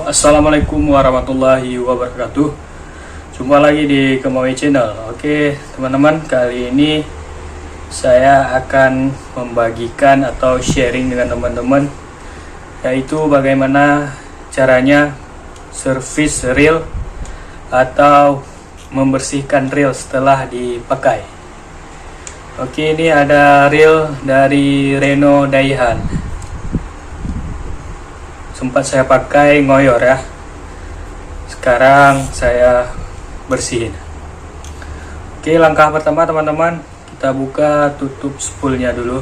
Assalamualaikum warahmatullahi wabarakatuh. Jumpa lagi di Kemawi Channel. Oke teman-teman, kali ini saya akan membagikan atau sharing dengan teman-teman, yaitu bagaimana caranya servis reel atau membersihkan reel setelah dipakai. Oke, ini ada reel dari Reno Daihan. Sempat saya pakai ngoyor ya. Sekarang saya bersihin. Oke, langkah pertama teman-teman, kita buka tutup spoolnya dulu.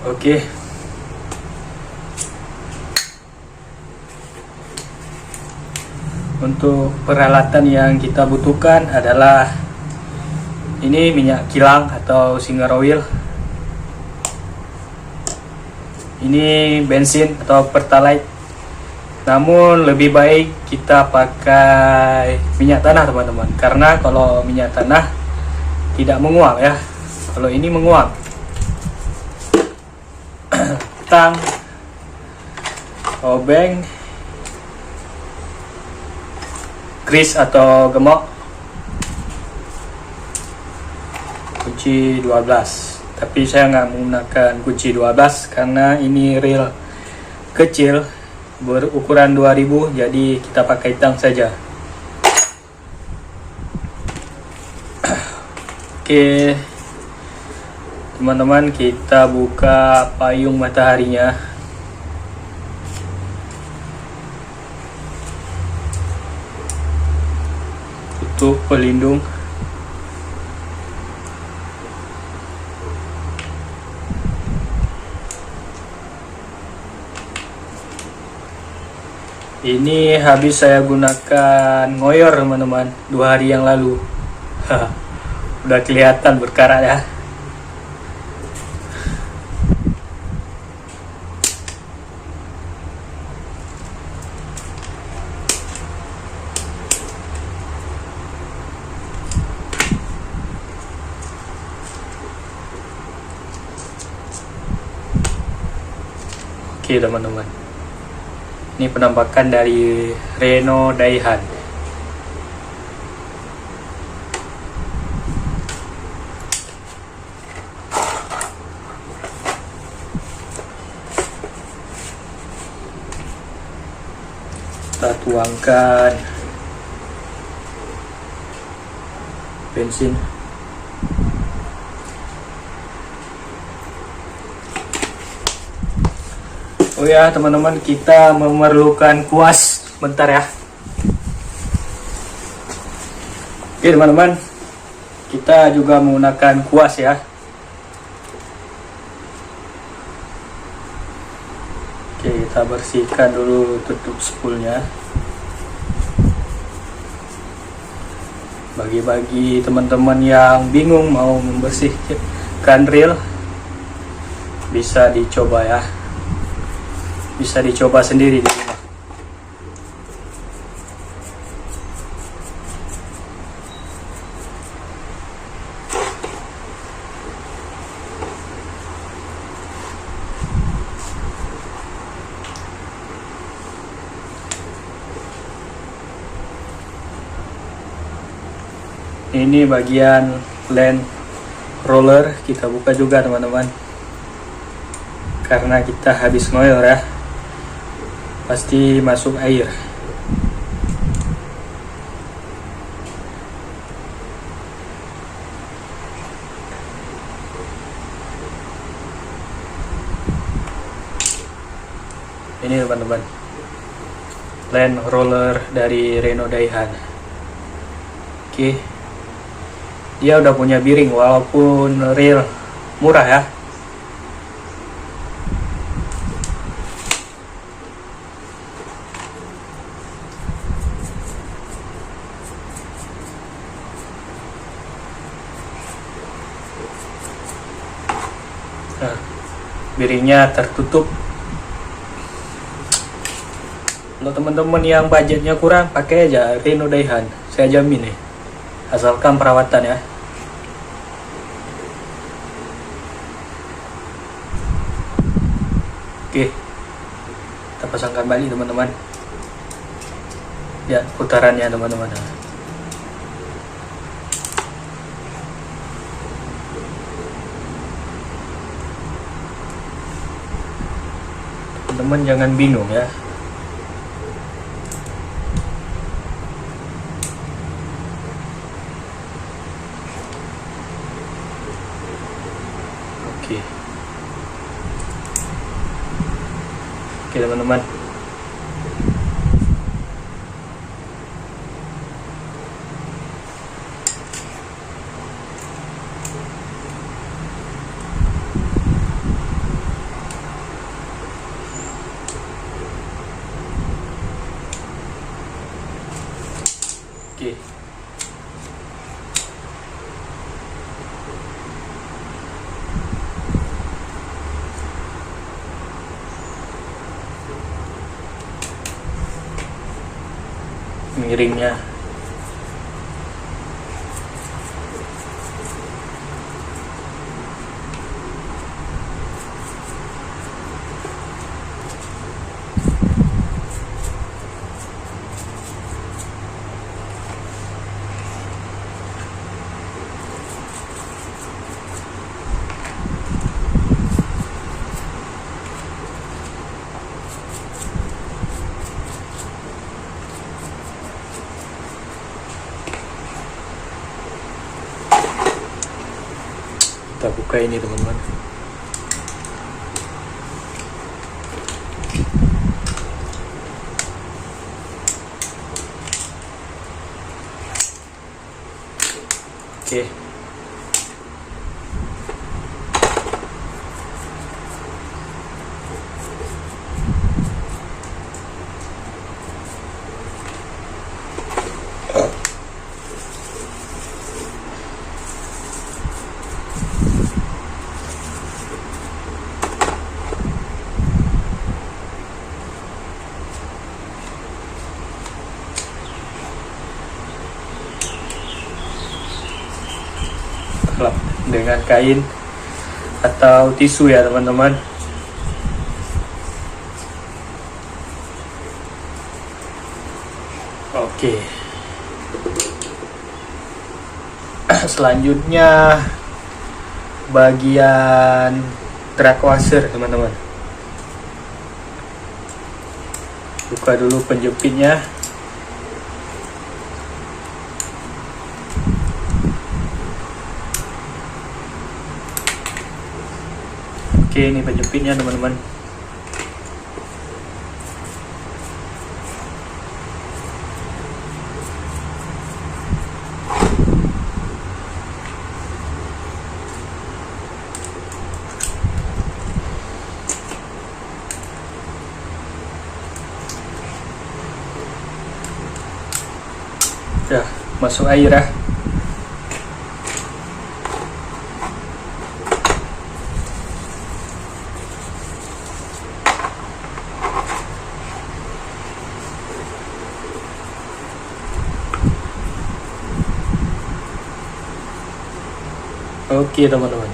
Oke. Untuk peralatan yang kita butuhkan adalah ini minyak kilang atau Singer Oil. Ini bensin atau Pertalite. Namun lebih baik kita pakai minyak tanah teman-teman, karena kalau minyak tanah tidak menguap ya. Kalau ini menguap. Tang, obeng, grease atau gemok, kunci 12. Tapi saya nggak menggunakan kunci 12 karena ini reel kecil berukuran 2000, jadi kita pakai tang saja. Oke teman-teman, kita buka payung mataharinya. Tutup pelindung. Ini habis saya gunakan ngoyor teman-teman 2 hari yang lalu. Udah kelihatan berkarat ya. Oke teman-teman, ini penampakan dari Reno Daihan. Kita tuangkan bensin. Oh ya teman-teman, kita memerlukan kuas bentar ya. Oke teman-teman, kita juga menggunakan kuas ya. Oke, kita bersihkan dulu tutup spoolnya. Bagi-bagi teman-teman yang bingung mau membersihkan reel, bisa dicoba ya. Bisa dicoba sendiri di rumah. Ini bagian lens roller, kita buka juga teman-teman, karena kita habis ngoyor ya, pasti masuk air. Ini teman-teman, lens roller dari Reno Daihan. Oke, dia udah punya biring walaupun reel murah ya. Nah, biringnya tertutup. Kalau teman-teman yang budgetnya kurang, pakai aja Reno Daihan, saya jamin nih. asalkan perawatan ya. Oke, kita pasangkan balik teman-teman. Lihat putarannya teman-teman. Teman-teman jangan bingung ya. Oke. Oke teman-teman. Oke. Miringnya. Kita buka ini teman-teman. Oke. Lap dengan kain atau tisu ya teman-teman. Oke. Selanjutnya bagian drag washer teman-teman. Buka dulu penjepitnya. Oke, ini penjepitnya teman-teman. Ya, masuk air ya. Oke teman-teman.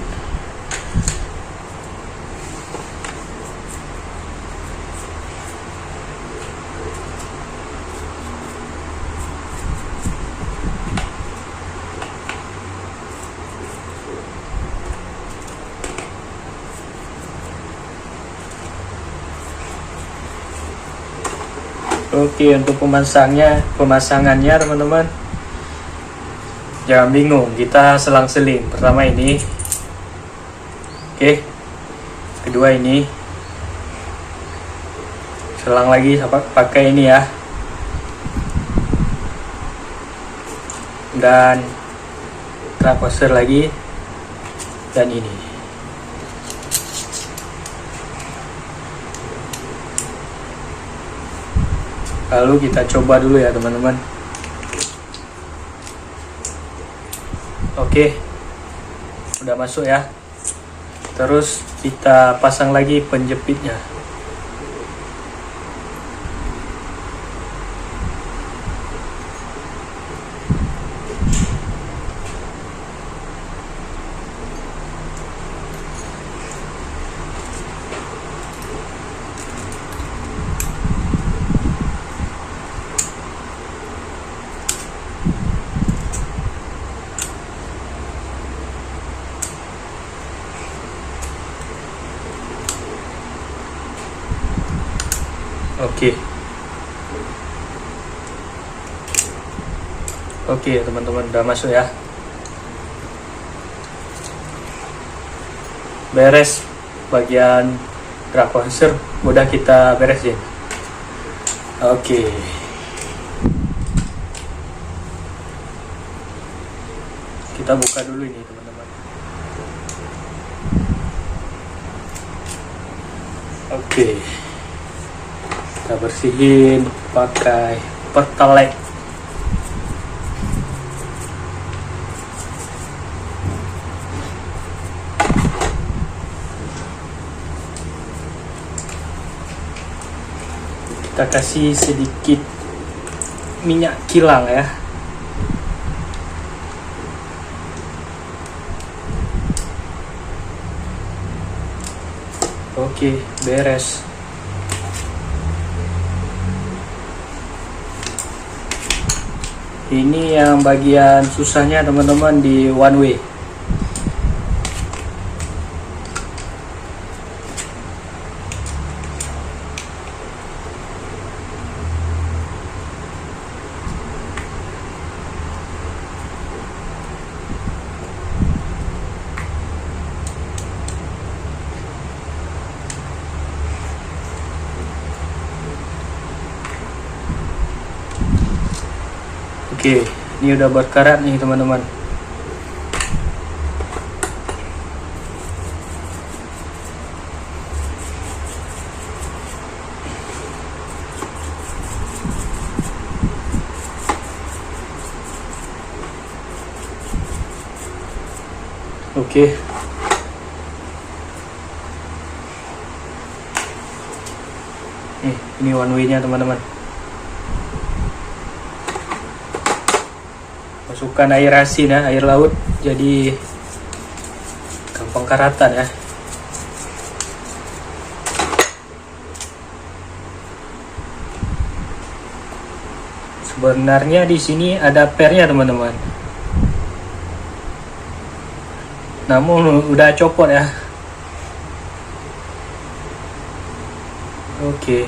Oke, untuk pemasangannya teman-teman, jangan bingung, kita selang-seling. Pertama ini, oke. Kedua ini, selang lagi pakai ini ya. Dan drag washer lagi, dan ini. Lalu kita coba dulu ya teman-teman. Oke, udah masuk ya. Terus kita pasang lagi penjepitnya. Oke. Oke teman-teman, udah masuk ya. Beres bagian drag concer, udah kita beresin. Oke. Kita buka dulu ini teman-teman. Oke. Kita bersihin pakai Pertalite. Kita kasih sedikit minyak kilang ya. Oke, beres. Ini yang bagian susahnya teman-teman di one way. Oke, ini udah berkarat nih teman-teman. Oke. Ini one way-nya teman-teman. Masukkan air asin ya, air laut, jadi gampang karatan ya. Sebenarnya di sini ada pernya teman-teman, namun udah copot ya. Oke.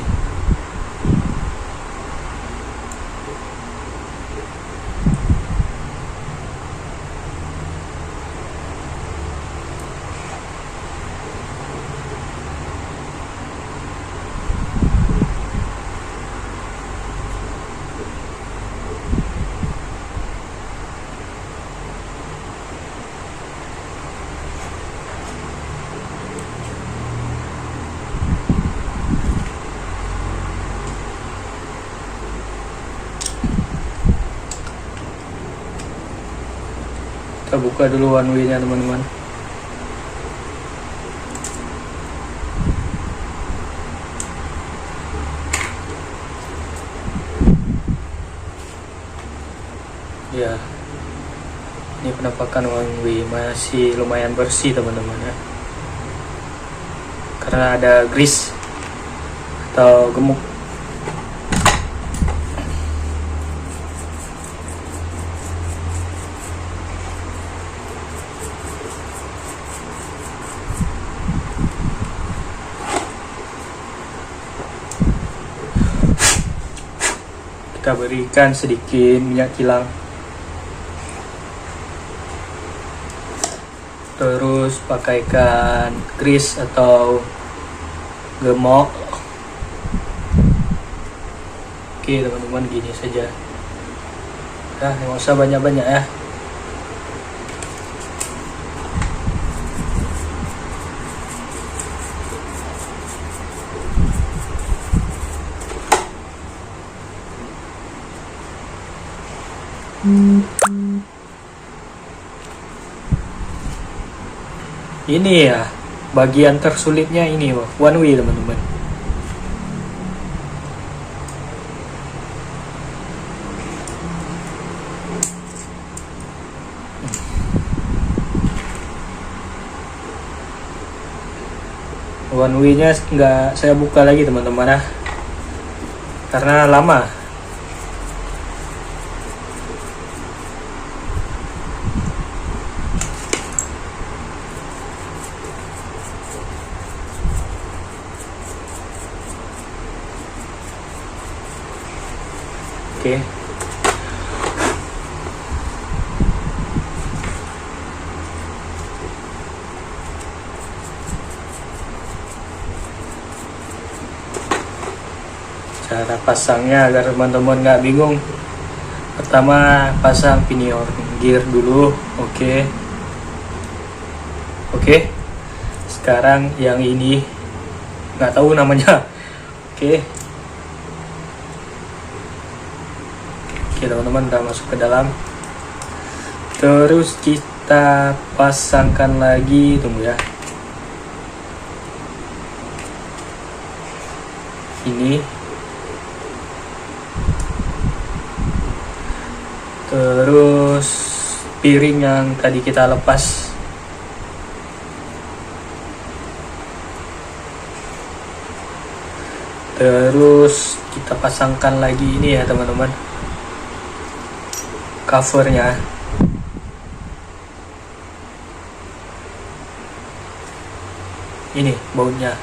Kita buka dulu one way-nya teman-teman. Ya, ini penampakan one way masih lumayan bersih teman-teman ya, karena ada grease atau gemuk. Kita berikan sedikit minyak kilang, terus pakaikan grease atau gemok. Oke teman-teman, gini saja ya, nggak usah banyak-banyak ya. Ini ya bagian tersulitnya, ini one way teman-teman. One way-nya nggak saya buka lagi teman-teman ya, karena lama. Oke. Cara pasangnya agar teman-teman nggak bingung. Pertama pasang pinion gear dulu. Oke. Sekarang yang ini nggak tahu namanya. Oke, teman-teman udah masuk ke dalam. Terus kita pasangkan lagi, tunggu ya. Ini. Terus piring yang tadi kita lepas. Terus kita pasangkan lagi ini ya teman-teman, covernya. Ini bautnya.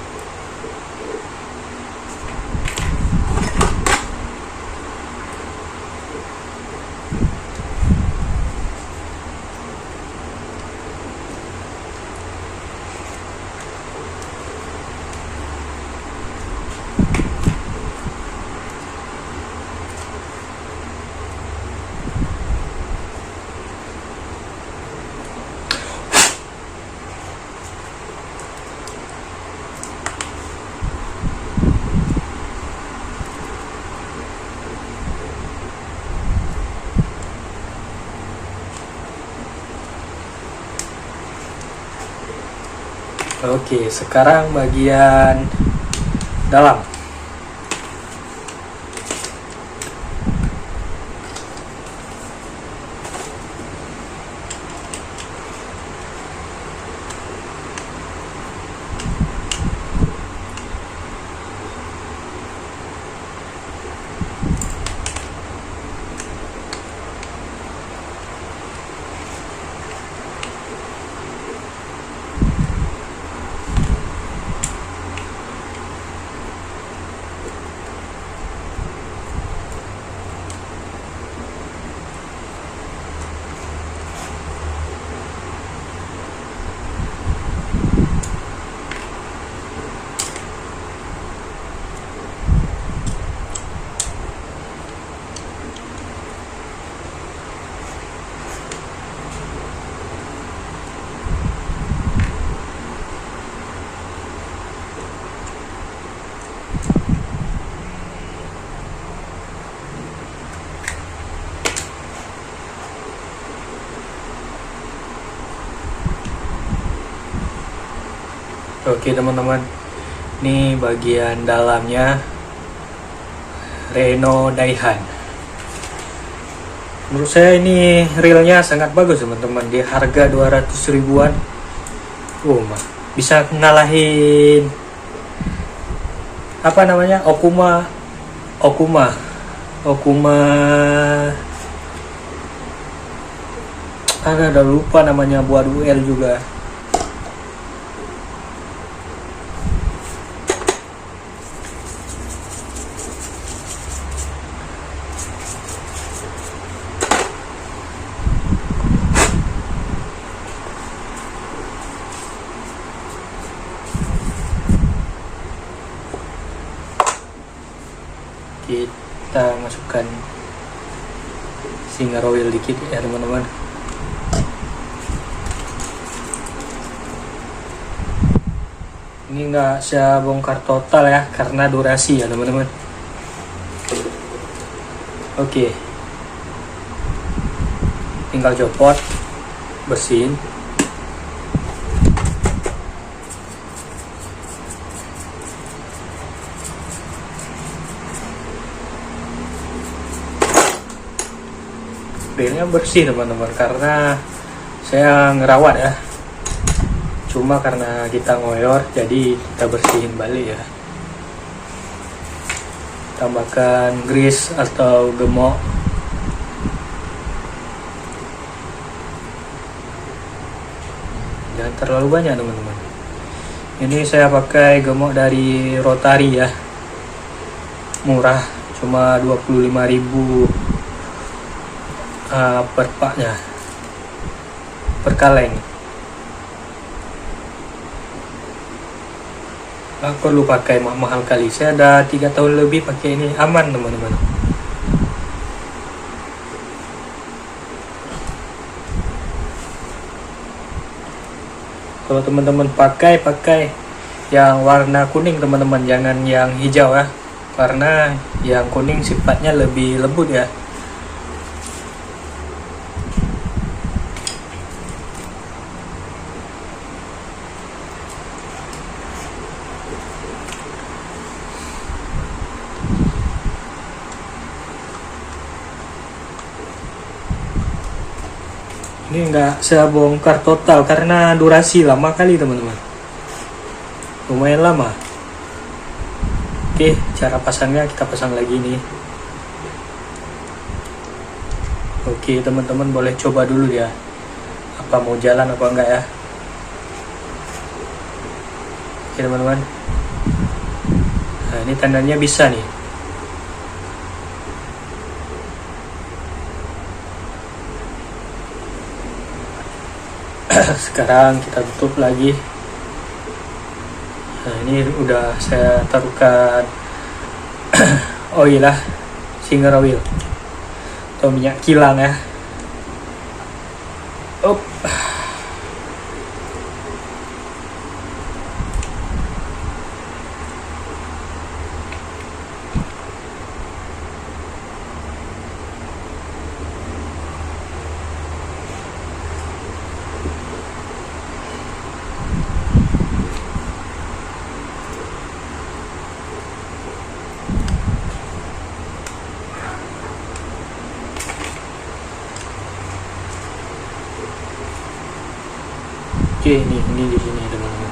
Oke, sekarang bagian dalam. Oke teman-teman, ini bagian dalamnya Renault Daihan. Menurut saya ini realnya sangat bagus teman-teman, di harga 200 ribuan. Bisa ngalahin apa namanya, Okuma ada lupa namanya, buat UL juga. Kita masukkan singar oil dikit ya teman-teman. Ini nggak saya bongkar total ya, karena durasi ya teman-teman. Oke, tinggal copot, bersihin. Filenya bersih teman-teman, karena saya ngerawat ya. Cuma karena kita ngoyor, jadi kita bersihin balik ya. Tambahkan grease atau gemok. Jangan terlalu banyak teman-teman. Ini saya pakai gemok dari Rotary ya, murah, cuma 25.000 per paknya, per kaleng. Aku perlu pakai mahal kali, saya ada 3 tahun lebih pakai ini, aman teman-teman. Kalau teman-teman pakai yang warna kuning teman-teman, jangan yang hijau ya, karena yang kuning sifatnya lebih lembut ya. Ini nggak saya bongkar total karena durasi lama kali teman-teman, lumayan lama. Oke, cara pasangnya kita pasang lagi nih. Oke teman-teman, boleh coba dulu ya, apa mau jalan apa enggak ya. Oke teman-teman, nah ini tandanya bisa nih. Sekarang kita tutup lagi. Nah ini udah saya taruhkan oil lah, singer oil atau minyak kilang ya. Up. Oke, ini di sini teman-teman.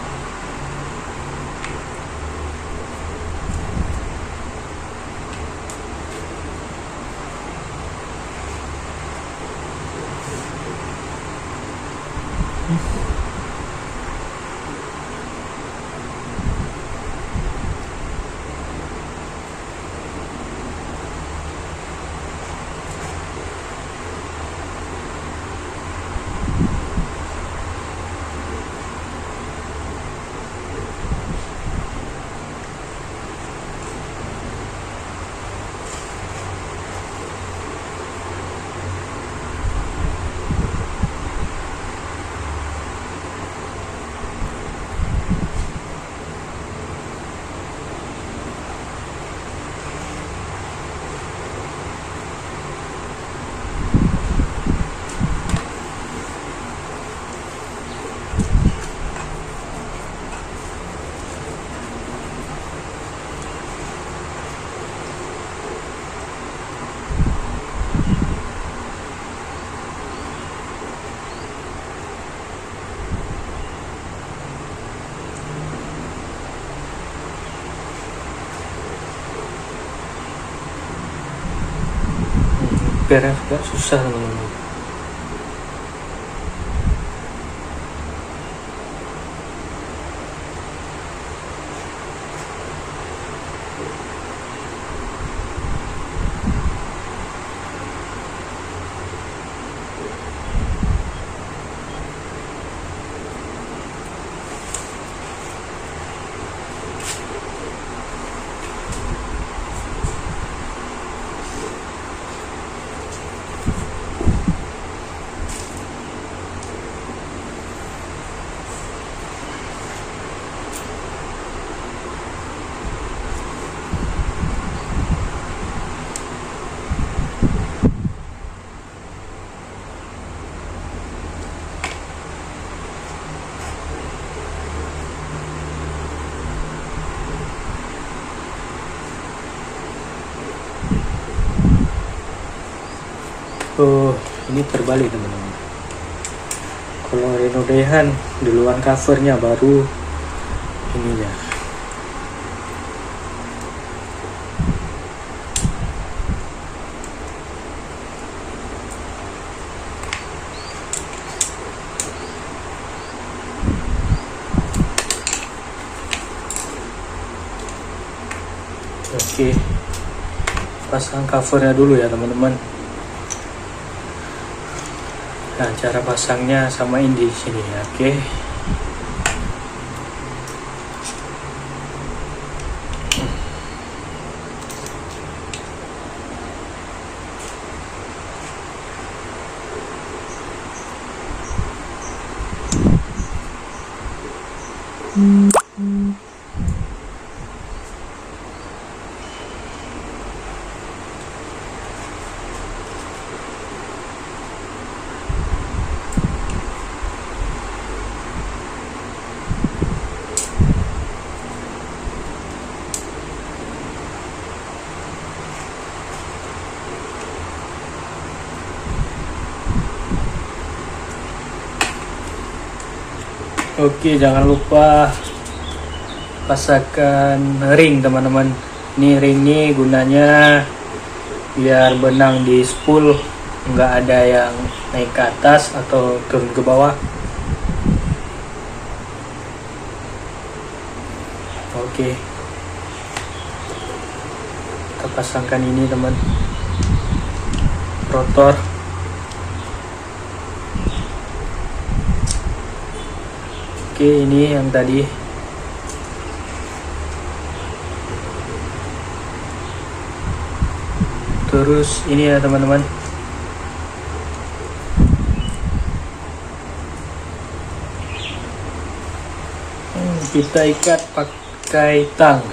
Beres gak susah teman-teman. Oh, ini terbalik teman-teman. Kalau Reno Dehan duluan covernya baru ininya. Oke, pasang covernya dulu ya teman-teman. Nah, cara pasangnya samain di sini ya. Oke. Oke, jangan lupa pasangkan ring teman-teman. Ini ring ini gunanya biar benang di spool nggak ada yang naik ke atas atau turun ke bawah. Oke, kita pasangkan ini teman, rotor. Oke, ini yang tadi. Terus ini ya teman-teman. Kita ikat pakai tang.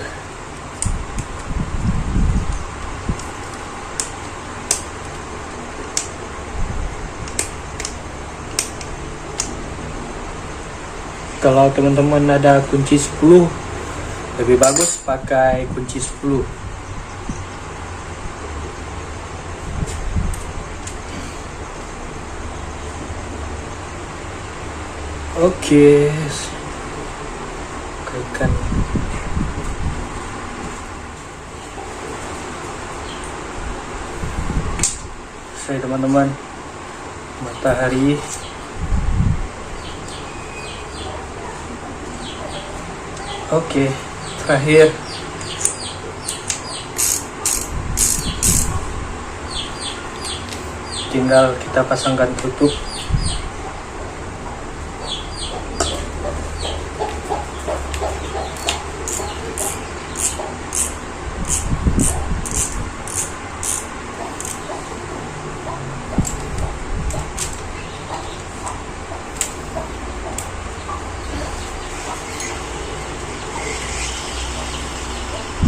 Kalau teman-teman ada kunci 10, lebih bagus pakai kunci 10. Oke, kaitkan. Saya teman-teman, matahari. Oke, terakhir tinggal kita pasangkan tutup.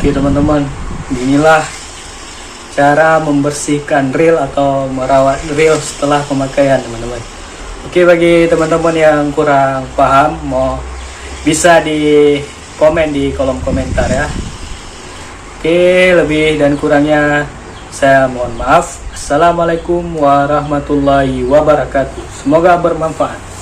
Oke teman-teman, inilah cara membersihkan reel atau merawat reel setelah pemakaian teman-teman. Oke, bagi teman-teman yang kurang paham, mau bisa di komen di kolom komentar ya. Oke, lebih dan kurangnya saya mohon maaf. Assalamualaikum warahmatullahi wabarakatuh. Semoga bermanfaat.